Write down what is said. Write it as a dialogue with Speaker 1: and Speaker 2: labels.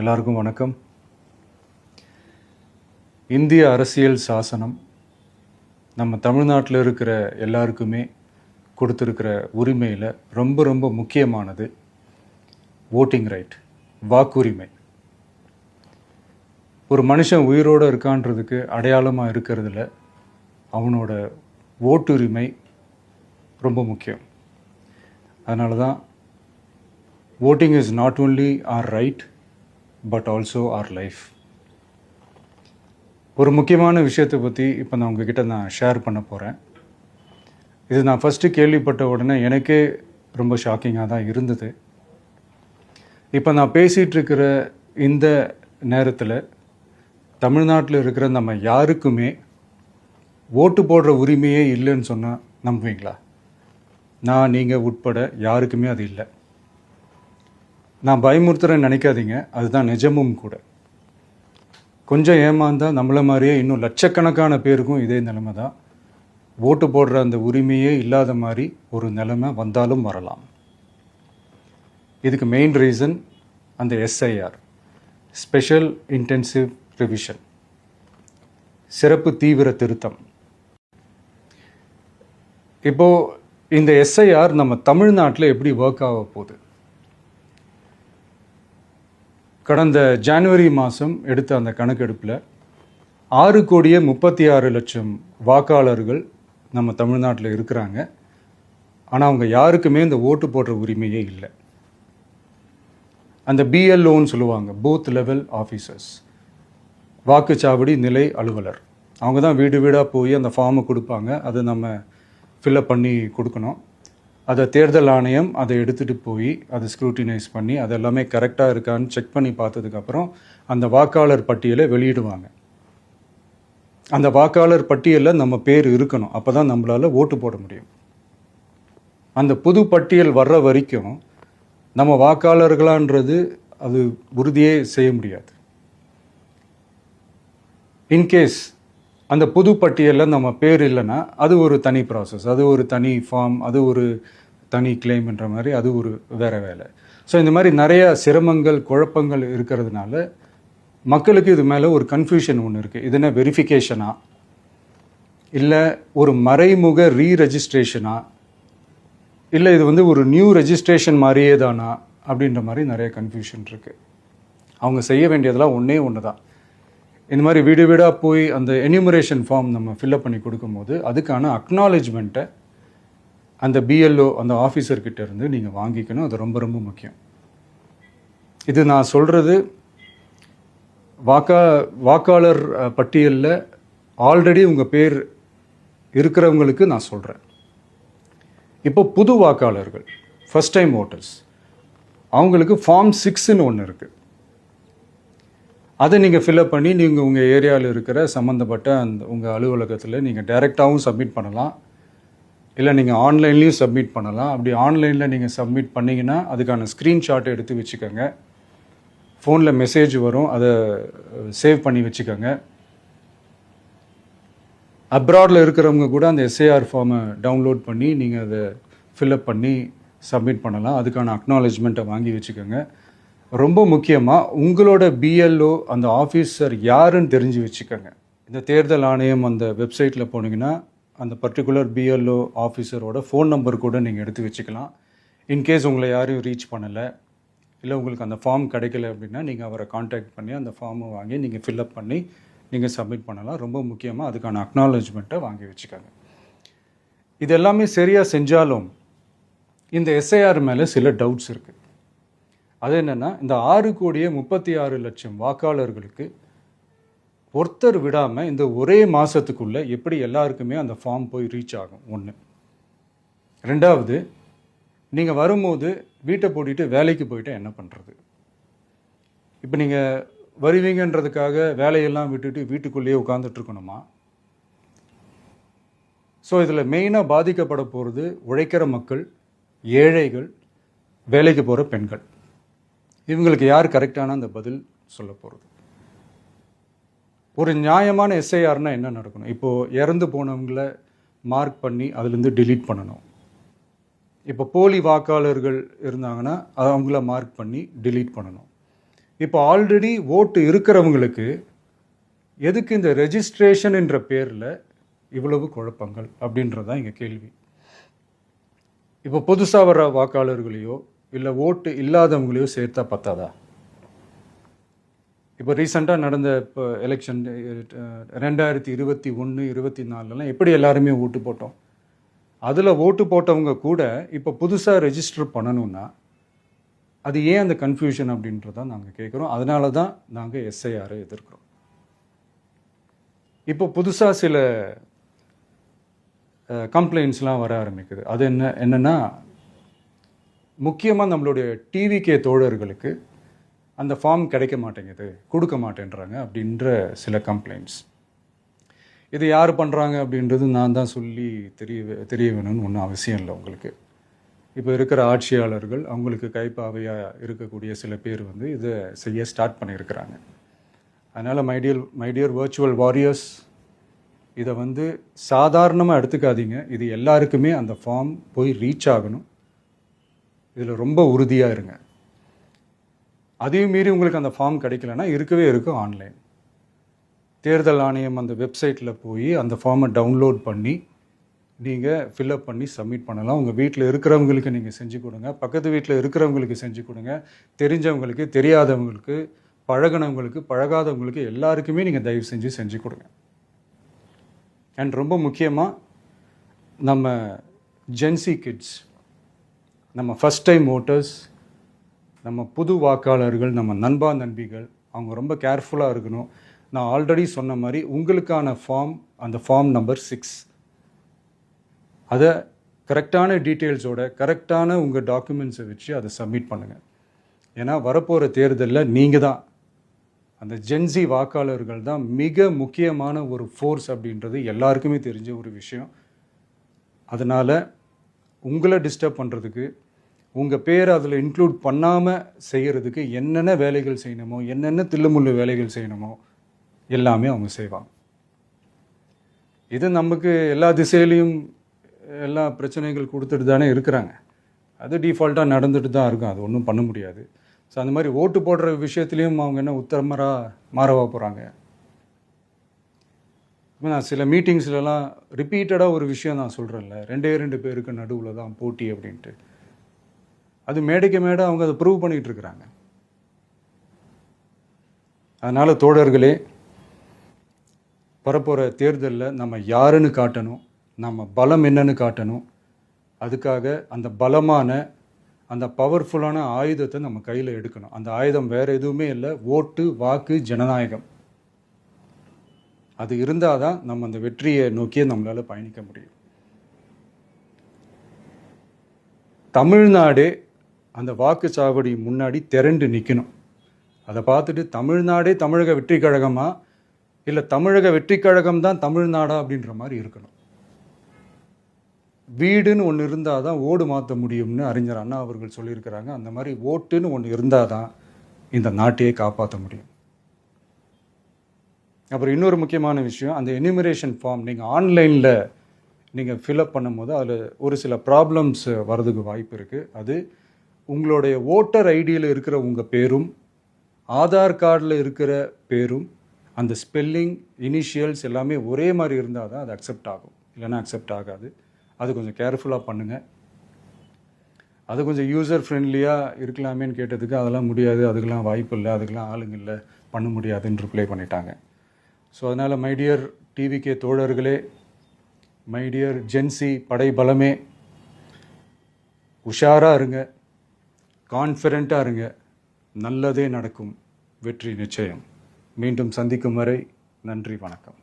Speaker 1: எல்லாருக்கும் வணக்கம். இந்திய அரசியல் சாசனம் நம்ம தமிழ்நாட்டில் இருக்கிற எல்லாருக்குமே கொடுத்துருக்கிற உரிமையில் ரொம்ப ரொம்ப முக்கியமானது ஓட்டிங் ரைட், வாக்குரிமை. ஒரு மனுஷன் உயிரோடு இருக்கான்றதுக்கு அடையாளமாக இருக்கிறதுல அவனோட ஓட்டுரிமை ரொம்ப முக்கியம். அதனால தான் voting is not only our right but also our life. ஒரு முக்கியமான விஷயத்தை பற்றி இப்போ நான் உங்ககிட்ட ஷேர் பண்ண போகிறேன். இது நான் ஃபஸ்ட்டு கேள்விப்பட்ட உடனே எனக்கே ரொம்ப ஷாக்கிங்காக தான் இருந்தது. இப்போ நான் பேசிகிட்டு இருக்கிற இந்த நேரத்தில் தமிழ்நாட்டில் இருக்கிற நம்ம யாருக்குமே ஓட்டு போடுற உரிமையே இல்லைன்னு சொன்னால் நம்புவீங்களா? நான் நீங்கள் உட்பட யாருக்குமே அது இல்லை. நான் பயமுறுத்துறேன்னு நினைக்காதீங்க, அதுதான் நிஜமும் கூட. கொஞ்சம் ஏமாந்தால் நம்மளை மாதிரியே இன்னும் லட்சக்கணக்கான பேருக்கும் இதே நிலைமை தான். ஓட்டு போடுற அந்த உரிமையே இல்லாத மாதிரி ஒரு நிலைமை வந்தாலும் வரலாம். இதுக்கு மெயின் ரீசன் அந்த எஸ்ஐஆர், ஸ்பெஷல் இன்டென்சிவ் ரிவிஷன், சிறப்பு தீவிர திருத்தம். இப்போது இந்த எஸ்ஐஆர் நம்ம தமிழ்நாட்டில் எப்படி ஒர்க் ஆக போகுது? கடந்த ஜனவரி மாதம் எடுத்த அந்த கணக்கெடுப்பில் 6,36,00,000 வாக்காளர்கள் நம்ம தமிழ்நாட்டில் இருக்கிறாங்க. ஆனால் அவங்க யாருக்குமே இந்த ஓட்டு போடுற உரிமையே இல்லை. அந்த பிஎல்ஓன்னு சொல்லுவாங்க, பூத் லெவல் ஆஃபீஸர்ஸ், வாக்குச்சாவடி நிலை அலுவலர். அவங்க தான் வீடு வீடாக போய் அந்த ஃபார்மை கொடுப்பாங்க. அதை நம்ம ஃபில்அப் பண்ணி கொடுக்கணும். அதை தேர்தல் ஆணையம் அதை எடுத்துகிட்டு போய் அதை ஸ்க்ரூட்டினைஸ் பண்ணி அது எல்லாமே கரெக்டாக இருக்கான்னு செக் பண்ணி பார்த்ததுக்கப்புறம் அந்த வாக்காளர் பட்டியலை வெளியிடுவாங்க. அந்த வாக்காளர் பட்டியலில் நம்ம பேர் இருக்கணும், அப்போ தான் நம்மளால் ஓட்டு போட முடியும். அந்த புது பட்டியல் வர்ற வரைக்கும் நம்ம வாக்காளர்களான்றது அது உறுதியே செய்ய முடியாது. இன்கேஸ் அந்த புது பட்டியலில் நம்ம பேர் இல்லைன்னா அது ஒரு தனி ப்ராசஸ், அது ஒரு தனி ஃபார்ம், அது ஒரு தனி கிளைம்ன்ற மாதிரி அது ஒரு வேறு வேலை. ஸோ இந்த மாதிரி நிறைய சிரமங்கள் குழப்பங்கள் இருக்கிறதுனால மக்களுக்கு இது மேலே ஒரு கன்ஃபியூஷன் ஒன்று இருக்குது. இது என்ன வெரிஃபிகேஷனா இல்லை ஒரு மறைமுக ரீரெஜிஸ்ட்ரேஷனா இல்லை இது ஒரு நியூ ரெஜிஸ்ட்ரேஷன் மாதிரியே தானா அப்படின்ற மாதிரி நிறைய கன்ஃபியூஷன் இருக்குது. அவங்க செய்ய வேண்டியதெல்லாம் ஒன்று தான். இந்த மாதிரி வீடு வீடாக போய் அந்த என்யூமரேஷன் ஃபார்ம் நம்ம ஃபில்அப் பண்ணி கொடுக்கும்போது அதுக்கான அக்னாலேஜ்மெண்ட்டை அந்த பிஎல்ஓ அந்த ஆஃபீஸர்கிட்ட இருந்து நீங்கள் வாங்கிக்கணும். அது ரொம்ப ரொம்ப முக்கியம். இது நான் சொல்கிறது வாக்காளர் பட்டியலில் ஆல்ரெடி உங்கள் பேர் இருக்கிறவங்களுக்கு நான் சொல்கிறேன். இப்போ புது வாக்காளர்கள், ஃபஸ்ட் டைம் ஓட்டர்ஸ், அவங்களுக்கு ஃபார்ம் 6ன்னு ஒன்று இருக்குது. அதை நீங்கள் ஃபில்அப் பண்ணி நீங்கள் உங்கள் ஏரியாவில் இருக்கிற சம்மந்தப்பட்ட அந்த உங்கள் அலுவலகத்தில் நீங்கள் டைரெக்டாகவும் சப்மிட் பண்ணலாம், இல்லை நீங்கள் ஆன்லைன்லேயும் சப்மிட் பண்ணலாம். அப்படி ஆன்லைனில் நீங்கள் சப்மிட் பண்ணிங்கன்னா அதுக்கான ஸ்க்ரீன்ஷாட்டை எடுத்து வச்சுக்கோங்க. ஃபோனில் மெசேஜ் வரும், அதை சேவ் பண்ணி வச்சுக்கோங்க. அப்ராடில் இருக்கிறவங்க கூட அந்த எஸ்ஐஆர் ஃபார்மை டவுன்லோட் பண்ணி நீங்கள் அதை ஃபில்அப் பண்ணி சப்மிட் பண்ணலாம். அதுக்கான அக்னாலேஜ்மெண்ட்டை வாங்கி வச்சுக்கோங்க. ரொம்ப முக்கியமாக உங்களோட பிஎல்ஓ அந்த ஆஃபீஸர் யாருன்னு தெரிஞ்சு வச்சுக்கோங்க. இந்த தேர்தல் ஆணையம் அந்த வெப்சைட்டில் போனீங்கன்னா அந்த பர்டிகுலர் பிஎல்ஓ ஆஃபீஸரோட ஃபோன் நம்பர் கூட நீங்கள் எடுத்து வச்சுக்கலாம். இன்கேஸ் உங்களை யாரையும் ரீச் பண்ணலை இல்லை உங்களுக்கு அந்த ஃபார்ம் கிடைக்கல அப்படின்னா நீங்கள் அவரை காண்டாக்ட் பண்ணி அந்த ஃபார்மை வாங்கி நீங்கள் ஃபில்அப் பண்ணி நீங்கள் சப்மிட் பண்ணலாம். ரொம்ப முக்கியமாக அதுக்கான அக்னாலேஜ்மெண்ட்டை வாங்கி வச்சுக்கோங்க. இது எல்லாமே சரியாக செஞ்சாலும் இந்த எஸ்ஐஆர் மேலே சில டவுட்ஸ் இருக்குது. அது என்னென்னா, இந்த 6,36,00,000 வாக்காளர்களுக்கு ஒருத்தர் விடாமல் இந்த ஒரே மாதத்துக்குள்ளே எப்படி எல்லாருக்குமே அந்த ஃபார்ம் போய் ரீச் ஆகும்? ஒன்று. ரெண்டாவது, நீங்கள் வரும்போது வீட்டை பூட்டிட்டு வேலைக்கு போயிட்டு என்ன பண்ணுறது? இப்போ நீங்கள் வருவீங்கன்றதுக்காக வேலையெல்லாம் விட்டுட்டு வீட்டுக்குள்ளேயே உட்காந்துட்ருக்கணுமா? ஸோ இதில் மெயினாக பாதிக்கப்பட போகிறது உழைக்கிற மக்கள், ஏழைகள், வேலைக்கு போகிற பெண்கள். இவங்களுக்கு யார் கரெக்டான அந்த பதில் சொல்ல போகிறது? ஒரு நியாயமான எஸ்ஐஆர்னால் என்ன நடக்கணும்? இப்போது இறந்து போனவங்களை மார்க் பண்ணி அதுலேருந்து டிலீட் பண்ணணும். இப்போ போலி வாக்காளர்கள் இருந்தாங்கன்னா அவங்கள மார்க் பண்ணி டிலீட் பண்ணணும். இப்போ ஆல்ரெடி ஓட்டு இருக்கிறவங்களுக்கு எதுக்கு இந்த ரெஜிஸ்ட்ரேஷன் என்ற பேரில் இவ்வளவு குழப்பங்கள் அப்படின்றதான் இங்கே கேள்வி. இப்போ புதுசாக வர்ற வாக்காளர்களையோ இல்லை ஓட்டு இல்லாதவங்களையோ சேர்த்தா பத்தாதா? இப்போ ரீசெண்டாக நடந்த இப்போ எலெக்ஷன் 2021, 24 எப்படி எல்லாருமே ஓட்டு போட்டோம்? அதில் ஓட்டு போட்டவங்க கூட இப்போ புதுசாக ரெஜிஸ்டர் பண்ணணும்னா அது ஏன் அந்த கன்ஃபியூஷன் அப்படின்றதான் நாங்கள் கேட்குறோம். அதனால தான் நாங்கள் எஸ்ஐஆரை எதிர்க்கிறோம். இப்போ புதுசாக சில கம்ப்ளைண்ட்ஸ்லாம் வர ஆரம்பிக்குது. அது என்னென்னா முக்கியமாக நம்மளுடைய டிவிகே தோழர்களுக்கு அந்த ஃபார்ம் கிடைக்க மாட்டேங்குது, கொடுக்க மாட்டேன்றாங்க அப்படின்ற சில கம்ப்ளைண்ட்ஸ். இது யார் பண்ணுறாங்க அப்படின்றது நான் தான் சொல்லி தெரிய வேணும்னு ஒன்றும் அவசியம் இல்லை உங்களுக்கு. இப்போ இருக்கிற ஆட்சியாளர்கள் அவங்களுக்கு கைப்பாவையாக இருக்கக்கூடிய சில பேர் வந்து இதை செய்ய ஸ்டார்ட் பண்ணியிருக்கிறாங்க. அதனால் மைடியர் வர்ச்சுவல் வாரியர்ஸ், இதை வந்து சாதாரணமாக எடுத்துக்காதீங்க. இது எல்லாருக்குமே அந்த ஃபார்ம் போய் ரீச் ஆகணும். இதில் ரொம்ப உறுதியாக இருங்க. அதையும் மீறி உங்களுக்கு அந்த ஃபார்ம் கிடைக்கலன்னா இருக்கவே இருக்கும் ஆன்லைன். தேர்தல் ஆணையம் அந்த வெப்சைட்டில் போய் அந்த ஃபார்மை டவுன்லோட் பண்ணி நீங்கள் ஃபில்அப் பண்ணி சப்மிட் பண்ணலாம். உங்கள் வீட்டில் இருக்கிறவங்களுக்கு நீங்கள் செஞ்சு கொடுங்க, பக்கத்து வீட்டில் இருக்கிறவங்களுக்கு செஞ்சு கொடுங்க, தெரிஞ்சவங்களுக்கு, தெரியாதவங்களுக்கு, பழகினவங்களுக்கு, பழகாதவங்களுக்கு எல்லாருக்குமே நீங்கள் தயவு செஞ்சு கொடுங்க. அண்ட் ரொம்ப முக்கியமாக நம்ம ஜென்சி கிட்ஸ், நம்ம ஃபஸ்ட் டைம் ஓட்டர்ஸ், நம்ம புது வாக்காளர்கள், நம்ம நண்பா நண்பிகள், அவங்க ரொம்ப கேர்ஃபுல்லாக இருக்கணும். நான் ஆல்ரெடி சொன்ன மாதிரி உங்களுக்கான ஃபார்ம், அந்த ஃபார்ம் நம்பர் 6, அதை கரெக்டான டீட்டெயில்ஸோட கரெக்டான உங்கள் டாக்குமெண்ட்ஸை வச்சு அதை சப்மிட் பண்ணுங்கள். ஏன்னா வரப்போகிற தேர்தலில் நீங்கள் தான், அந்த ஜென்சி வாக்காளர்கள் தான் மிக முக்கியமான ஒரு ஃபோர்ஸ் அப்படின்றது எல்லாருக்குமே தெரிஞ்ச ஒரு விஷயம். அதனால் உங்களை டிஸ்டர்ப் பண்ணுறதுக்கு, உங்கள் பேரை அதில் இன்க்ளூட் பண்ணாமல் செய்கிறதுக்கு என்னென்ன வேலைகள் செய்யணுமோ, என்னென்ன தில்லுமுள்ளு வேலைகள் செய்யணுமோ எல்லாமே அவங்க செய்வாங்க. இது நமக்கு எல்லா திசையிலையும் எல்லா பிரச்சனைகள் கொடுத்துட்டு தானே இருக்கிறாங்க. அது டிஃபால்ட்டாக நடந்துட்டு தான் இருக்கும், அது ஒன்றும் பண்ண முடியாது. ஸோ அந்த மாதிரி ஓட்டு போடுற விஷயத்துலேயும் அவங்க என்ன உத்தரமராக மாறவா போகிறாங்க? இப்போ நான் சில மீட்டிங்ஸ்லலாம் ரிப்பீட்டடாக ஒரு விஷயம் நான் சொல்கிறேன்ல, 2 பேருக்கு நடுவில் தான் போட்டி அப்படின்ட்டு. அது மேடைக்கு மேடை அவங்க அதை ப்ரூவ் பண்ணிகிட்டு இருக்கிறாங்க. அதனால் தோழர்களே, வரப்போகிற தேர்தலில் நம்ம யாருன்னு காட்டணும், நம்ம பலம் என்னன்னு காட்டணும். அதுக்காக அந்த பலமான, அந்த பவர்ஃபுல்லான ஆயுதத்தை நம்ம கையில் எடுக்கணும். அந்த ஆயுதம் வேறு எதுவுமே இல்லை, ஓட்டு, வாக்கு, ஜனநாயகம். அது இருந்தால் தான் நம்ம அந்த வெற்றியை நோக்கியே நம்மளால் பயணிக்க முடியும். தமிழ்நாடே அந்த வாக்குச்சாவடி முன்னாடி திரண்டு நிற்கணும். அதை பார்த்துட்டு தமிழ்நாடே தமிழக வெற்றி கழகமா இல்லை தமிழக வெற்றி கழகம் தான் தமிழ்நாடா அப்படின்ற மாதிரி இருக்கணும். வீடுன்னு ஒன்று இருந்தால் தான் ஓடு மாற்ற முடியும்னு அறிஞர் அண்ணா அவர்கள் சொல்லியிருக்கிறாங்க. அந்த மாதிரி ஓட்டுன்னு ஒன்று இருந்தால் தான் இந்த நாட்டையே காப்பாற்ற முடியும். அப்புறம் இன்னொரு முக்கியமான விஷயம், அந்த எனிமரேஷன் ஃபார்ம் நீங்கள் ஆன்லைனில் நீங்கள் ஃபில்அப் பண்ணும்போது அதில் ஒரு சில ப்ராப்ளம்ஸ் வர்றதுக்கு வாய்ப்பு இருக்குது. அது உங்களுடைய ஓட்டர் ஐடியில் இருக்கிற உங்கள் பேரும் ஆதார் கார்டில் இருக்கிற பேரும் அந்த ஸ்பெல்லிங், இனிஷியல்ஸ் எல்லாமே ஒரே மாதிரி இருந்தால் தான் அது அக்செப்ட் ஆகும், இல்லைன்னா அக்செப்ட் ஆகாது. அது கொஞ்சம் கேர்ஃபுல்லாக பண்ணுங்கள். அது கொஞ்சம் யூசர் ஃப்ரெண்ட்லியாக இருக்கலாமேன்னு கேட்டதுக்கு அதெல்லாம் முடியாது, அதுக்கெல்லாம் வாய்ப்பு இல்லை, அதுக்கெல்லாம் ஆளுங்க இல்லை, பண்ண முடியாதுன்னு ரிப்ளை பண்ணிட்டாங்க. ஸோ அதனால் மைடியர் டிவிகே தோழர்களே, மைடியர் ஜென்சி படை பலமே, உஷாராக இருங்க, கான்ஃபிடெண்ட்டாக இருங்க, நல்லதே நடக்கும், வெற்றி நிச்சயம். மீண்டும் சந்திக்கும் வரை நன்றி, வணக்கம்.